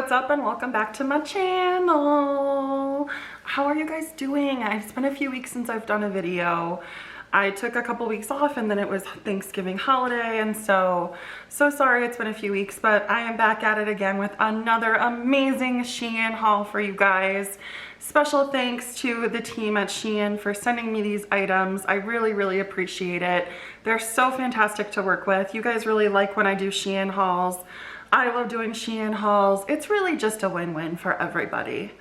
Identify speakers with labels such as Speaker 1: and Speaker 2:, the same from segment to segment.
Speaker 1: what's up and welcome back to my channel. How are you guys doing? It's been a few weeks since I've done a video. I took a couple weeks off and then it was Thanksgiving holiday, and so sorry it's been a few weeks, but I am back at it again with another amazing Shein haul for you guys. Special thanks to the team at Shein for sending me these items. I really appreciate it. They're so fantastic to work with. You guys really like when I do Shein hauls. I love doing Shein hauls. It's really just a win-win for everybody.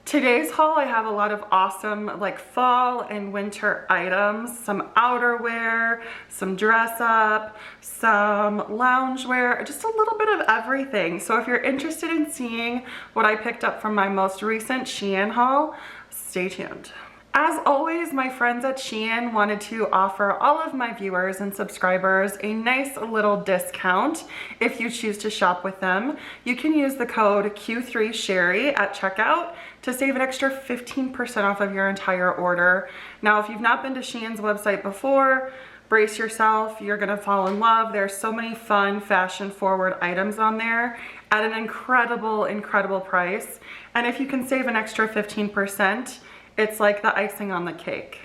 Speaker 1: Today's haul, I have a lot of awesome like fall and winter items, some outerwear, some dress up, some loungewear, just a little bit of everything. So if you're interested in seeing what I picked up from my most recent Shein haul, stay tuned. As always, my friends at Shein wanted to offer all of my viewers and subscribers a nice little discount if you choose to shop with them. You can use the code Q3Sherry at checkout to save an extra 15% off of your entire order. Now, if you've not been to Shein's website before, brace yourself, you're gonna fall in love. There's so many fun, fashion-forward items on there at an incredible price. And if you can save an extra 15%, it's like the icing on the cake.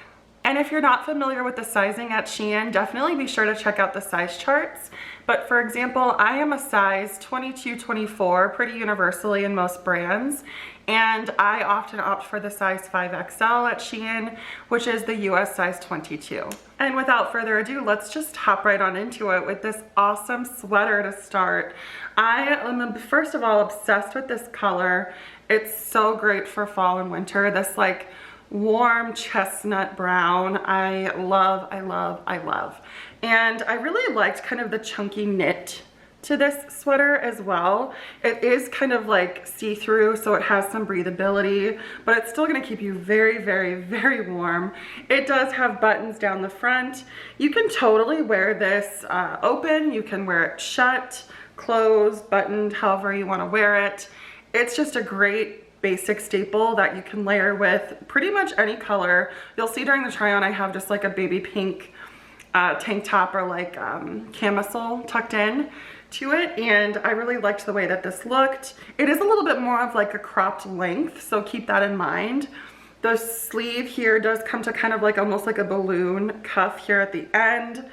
Speaker 1: And if you're not familiar with the sizing at Shein, definitely be sure to check out the size charts. But for example, I am a size 22-24 pretty universally in most brands, and I often opt for the size 5XL at Shein, which is the US size 22. And without further ado, let's just hop right on into it with this awesome sweater to start. I am first of all obsessed with this color. It's so great for fall and winter. This like warm chestnut brown. I love. And I really liked kind of the chunky knit to this sweater as well. It is kind of like see-through, so it has some breathability, but it's still gonna keep you very warm. It does have buttons down the front. You can totally wear this open. You can wear it shut, closed, buttoned, however you wanna wear it. It's just a great basic staple that you can layer with pretty much any color. You'll see during the try on I have just like a baby pink tank top or like camisole tucked in to it, and I really liked the way that this looked. It is a little bit more of like a cropped length, so keep that in mind. The sleeve here does come to kind of like almost like a balloon cuff here at the end.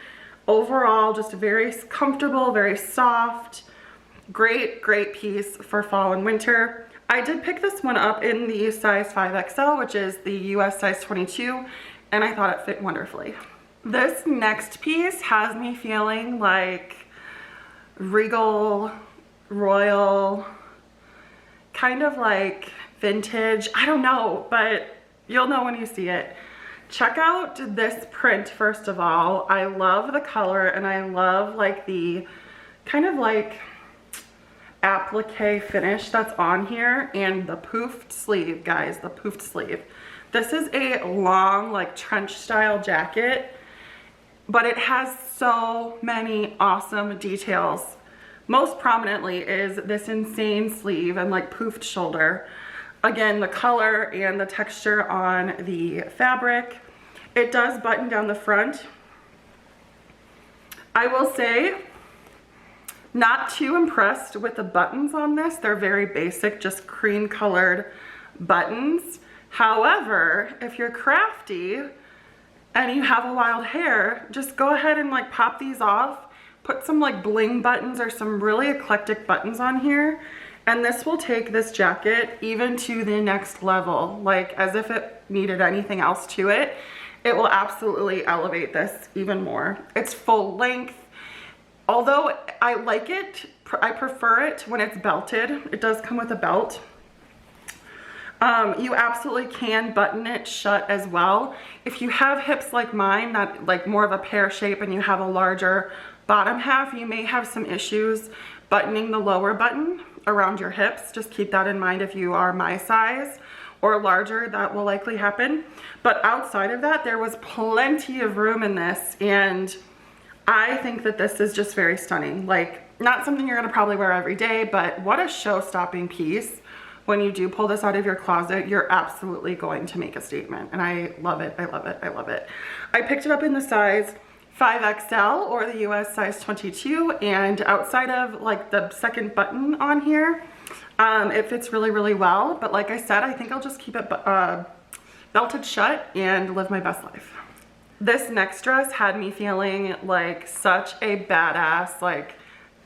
Speaker 1: Overall, just very comfortable, very soft. Great piece for fall and winter. I did pick this one up in the size 5XL, which is the US size 22, and I thought it fit wonderfully. This next piece has me feeling like Regal, royal, kind of like vintage. I don't know, but you'll know when you see it. Check out this print first of all. I love the color, and I love like the kind of like applique finish that's on here, and the poofed sleeve, guys, the poofed sleeve. This is a long like trench style jacket, but it has so many awesome details. Most prominently is this insane sleeve and like poofed shoulder. Again, the color and the texture on the fabric. It does button down the front. I will say, not too impressed with the buttons on this. They're very basic, just cream colored buttons. However, if you're crafty and you have a wild hair, just go ahead and like pop these off, put some like bling buttons or some really eclectic buttons on here, and this will take this jacket even to the next level, like as if it needed anything else to it. It will absolutely elevate this even more. It's full length. Although I like it, I prefer it when it's belted. It does come with a belt. You absolutely can button it shut as well. If you have hips like mine, that like more of a pear shape, and you have a larger bottom half, you may have some issues buttoning the lower button around your hips. Just keep that in mind if you are my size or larger, that will likely happen. But outside of that, there was plenty of room in this, and I think that this is just very stunning. Like, not something you're gonna probably wear every day, but what a show-stopping piece. When you do pull this out of your closet, you're absolutely going to make a statement. And I love it, I love it. I picked it up in the size 5XL or the US size 22, and outside of like the second button on here, It fits really, really well, but like I said, I think I'll just keep it belted shut and live my best life. This next dress had me feeling like such a badass, like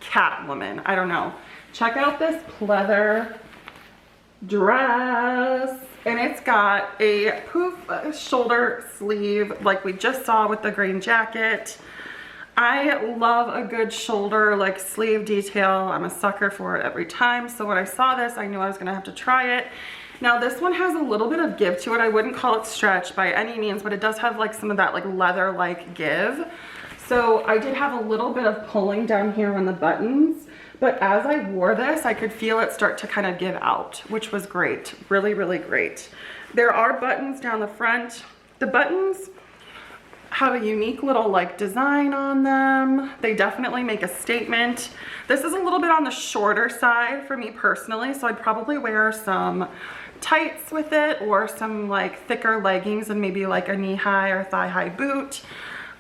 Speaker 1: Catwoman. I don't know. Check out this pleather dress, and it's got a poof shoulder sleeve like we just saw with the green jacket. I love a good shoulder like sleeve detail. I'm a sucker for it every time. So when I saw this, I knew I was gonna have to try it. Now this one has a little bit of give to it. I wouldn't call it stretch by any means, but it does have like some of that like leather like give. So I did have a little bit of pulling down here on the buttons, but as I wore this, I could feel it start to kind of give out, which was great. Really, really great. There are buttons down the front. The buttons have a unique little like design on them. They definitely make a statement. This is a little bit on the shorter side for me personally, so I'd probably wear some tights with it or some like thicker leggings and maybe like a knee-high or thigh-high boot.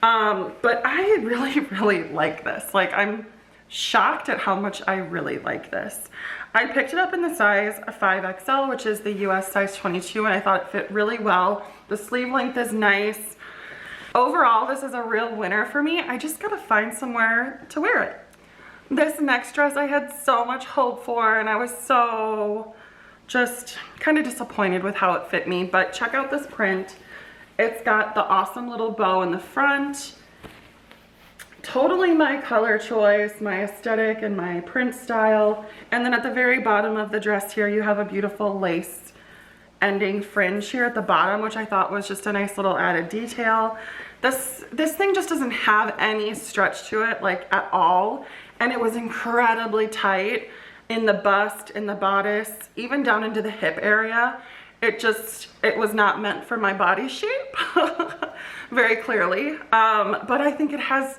Speaker 1: But I really, really like this. Like, I'm shocked at how much I really like this. I picked it up in the size 5XL, which is the US size 22, and I thought it fit really well. The sleeve length is nice. Overall, this is a real winner for me. I just gotta find somewhere to wear it. This next dress I had so much hope for, and I was so just kind of disappointed with how it fit me, but check out this print. It's got the awesome little bow in the front. Totally my color choice, my aesthetic, and my print style. And then at the very bottom of the dress here, you have a beautiful lace ending fringe here at the bottom, which I thought was just a nice little added detail. This thing just doesn't have any stretch to it, like at all. And it was incredibly tight in the bust, in the bodice, even down into the hip area. It was not meant for my body shape, very clearly. But I think it has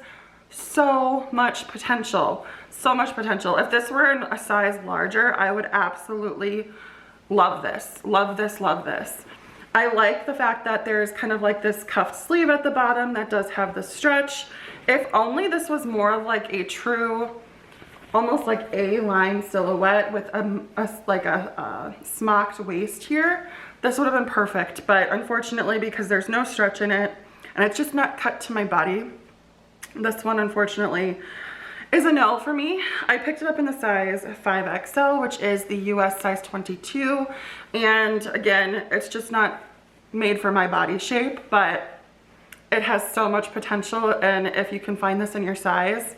Speaker 1: so much potential, so much potential. If this were in a size larger, I would absolutely love this, love this, love this. I like the fact that there's kind of like this cuffed sleeve at the bottom that does have the stretch. If only this was more like a true, almost like A-line silhouette with a smocked waist here, this would have been perfect. But unfortunately, because there's no stretch in it and it's just not cut to my body, this one unfortunately is a no for me. I picked it up in the size 5XL, which is the US size 22. And again, it's just not made for my body shape, but it has so much potential. And if you can find this in your size,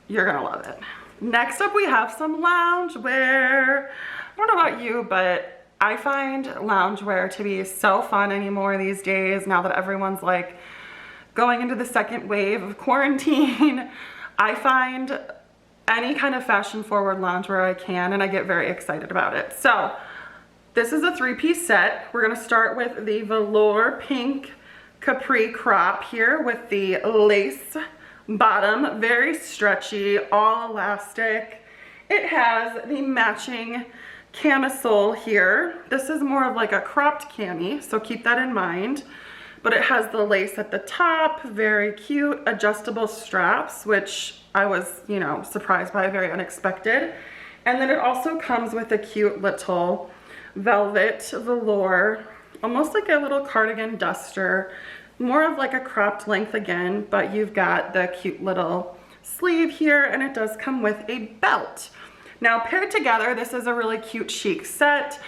Speaker 1: you're gonna love it. Next up, we have some loungewear. I don't know about you, but I find loungewear to be so fun anymore these days, now that everyone's like going into the second wave of quarantine. I find any kind of fashion forward loungewear I can, and I get very excited about it. So this is a three-piece set. We're gonna start with the velour pink capri crop here with the lace bottom, very stretchy, all elastic. It has the matching camisole here. This is more of like a cropped cami, so keep that in mind. But it has the lace at the top, very cute, adjustable straps, which I was, you know, surprised by, very unexpected. And then it also comes with a cute little velvet velour, almost like a little cardigan duster, more of like a cropped length again, but you've got the cute little sleeve here, and it does come with a belt. Now paired together, this is a really cute chic set.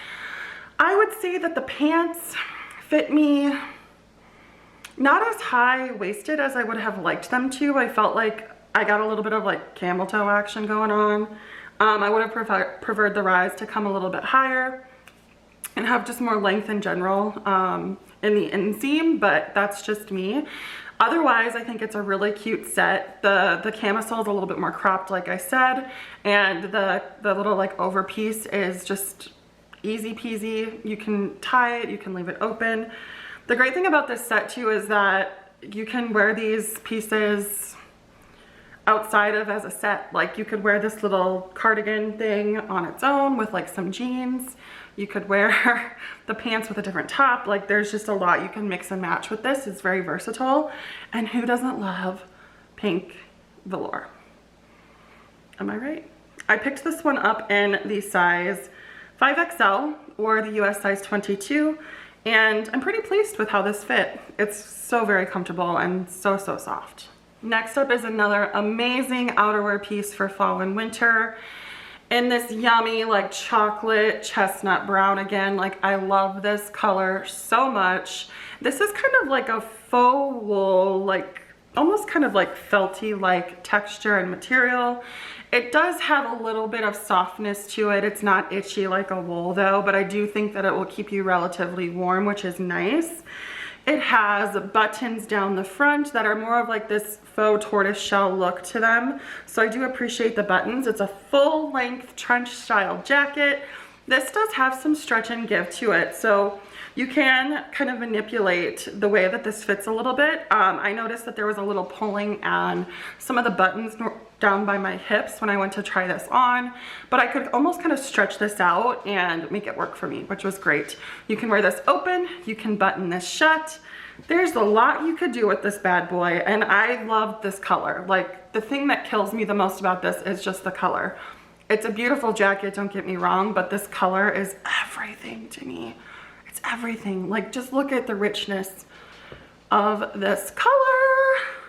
Speaker 1: I would say that the pants fit me not as high-waisted as I would have liked them to. I felt like I got a little bit of like camel toe action going on. I would have preferred the rise to come a little bit higher and have just more length in general in the inseam, but that's just me. Otherwise, I think it's a really cute set. The camisole is a little bit more cropped, like I said, and the little like over piece is just easy peasy. You can tie it, you can leave it open. The great thing about this set too is that you can wear these pieces outside of as a set. Like you could wear this little cardigan thing on its own with like some jeans. You could wear the pants with a different top. Like there's just a lot you can mix and match with this. It's very versatile. And who doesn't love pink velour? Am I right? I picked this one up in the size 5XL or the US size 22, and I'm pretty pleased with how this fit. It's so very comfortable and so soft. Next up is another amazing outerwear piece for fall and winter in this yummy like chocolate chestnut brown. Again, like I love this color so much. This is kind of like a faux wool, like almost kind of like felty like texture and material. It does have a little bit of softness to it. It's not itchy like a wool though, but I do think that it will keep you relatively warm, which is nice. It has buttons down the front that are more of like this faux tortoise shell look to them. So I do appreciate the buttons. It's a full length trench style jacket. This does have some stretch and give to it. So you can kind of manipulate the way that this fits a little bit. I noticed that there was a little pulling on some of the buttons down by my hips when I went to try this on, but I could almost kind of stretch this out and make it work for me, which was great. You can wear this open, you can button this shut. There's a lot you could do with this bad boy, and I love this color. Like, the thing that kills me the most about this is just the color. It's a beautiful jacket, don't get me wrong, but this color is everything to me. It's everything. Like, just look at the richness of this color.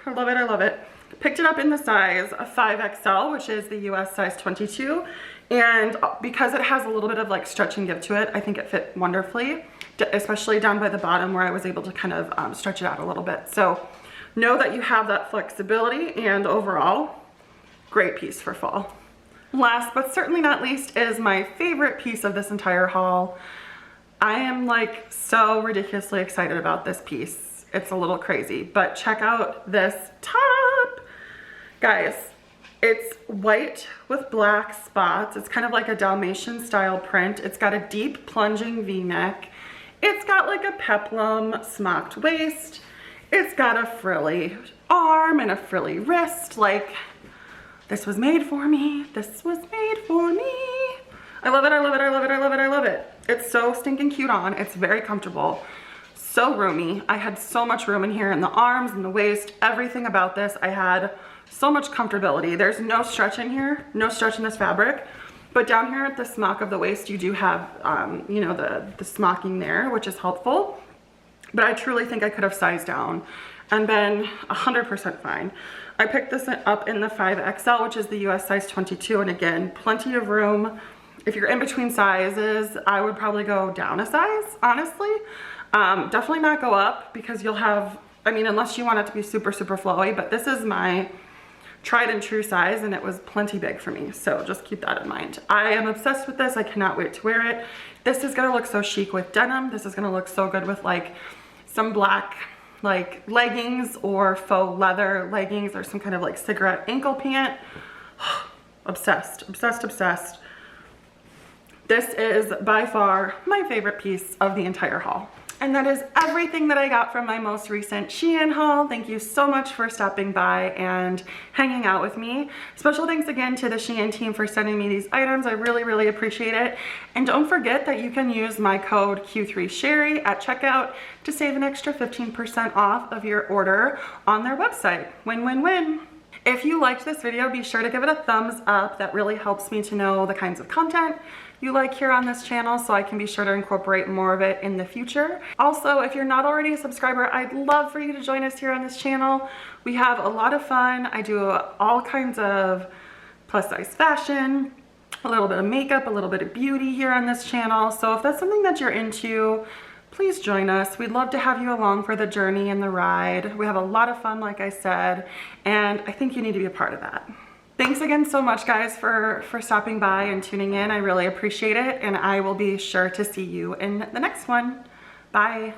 Speaker 1: I love it, I love it. Picked it up in the size 5XL, which is the US size 22. And because it has a little bit of like stretch and give to it, I think it fit wonderfully, especially down by the bottom where I was able to kind of stretch it out a little bit. So know that you have that flexibility, and overall, great piece for fall. Last but certainly not least is my favorite piece of this entire haul. I am like so ridiculously excited about this piece. It's a little crazy, but check out this top. Guys, it's white with black spots. It's kind of like a Dalmatian style print. It's got a deep plunging V-neck. It's got like a peplum smocked waist. It's got a frilly arm and a frilly wrist. Like, this was made for me. This was made for me. I love it, I love it, I love it, I love it, I love it. It's so stinking cute on. It's very comfortable. So roomy. I had so much room in here in the arms and the waist. Everything about this, I had so much comfortability. There's no stretch in here, no stretch in this fabric. But down here at the smock of the waist, you do have, you know, the smocking there, which is helpful. But I truly think I could have sized down and been 100% fine. I picked this up in the 5XL, which is the US size 22. And again, plenty of room. If you're in between sizes, I would probably go down a size, honestly. Definitely not go up, because you'll have, I mean, unless you want it to be super, super flowy, but this is my tried and true size, and it was plenty big for me. So just keep that in mind. I am obsessed with this. I cannot wait to wear it. This is gonna look so chic with denim. This is gonna look so good with like some black like leggings or faux leather leggings or some kind of like cigarette ankle pant. Obsessed, obsessed, obsessed. This is by far my favorite piece of the entire haul. And that is everything that I got from my most recent Shein haul. Thank you so much for stopping by and hanging out with me. Special thanks again to the Shein team for sending me these items. I really, really appreciate it. And don't forget that you can use my code Q3Sherry at checkout to save an extra 15% off of your order on their website. Win, win, win. If you liked this video, be sure to give it a thumbs up. That really helps me to know the kinds of content you like here on this channel, so I can be sure to incorporate more of it in the future. Also, if you're not already a subscriber, I'd love for you to join us here on this channel. We have a lot of fun. I do all kinds of plus size fashion, a little bit of makeup, a little bit of beauty here on this channel. So if that's something that you're into, please join us. We'd love to have you along for the journey and the ride. We have a lot of fun, like I said, and I think you need to be a part of that. Thanks again so much, guys, for stopping by and tuning in. I really appreciate it, and I will be sure to see you in the next one. Bye.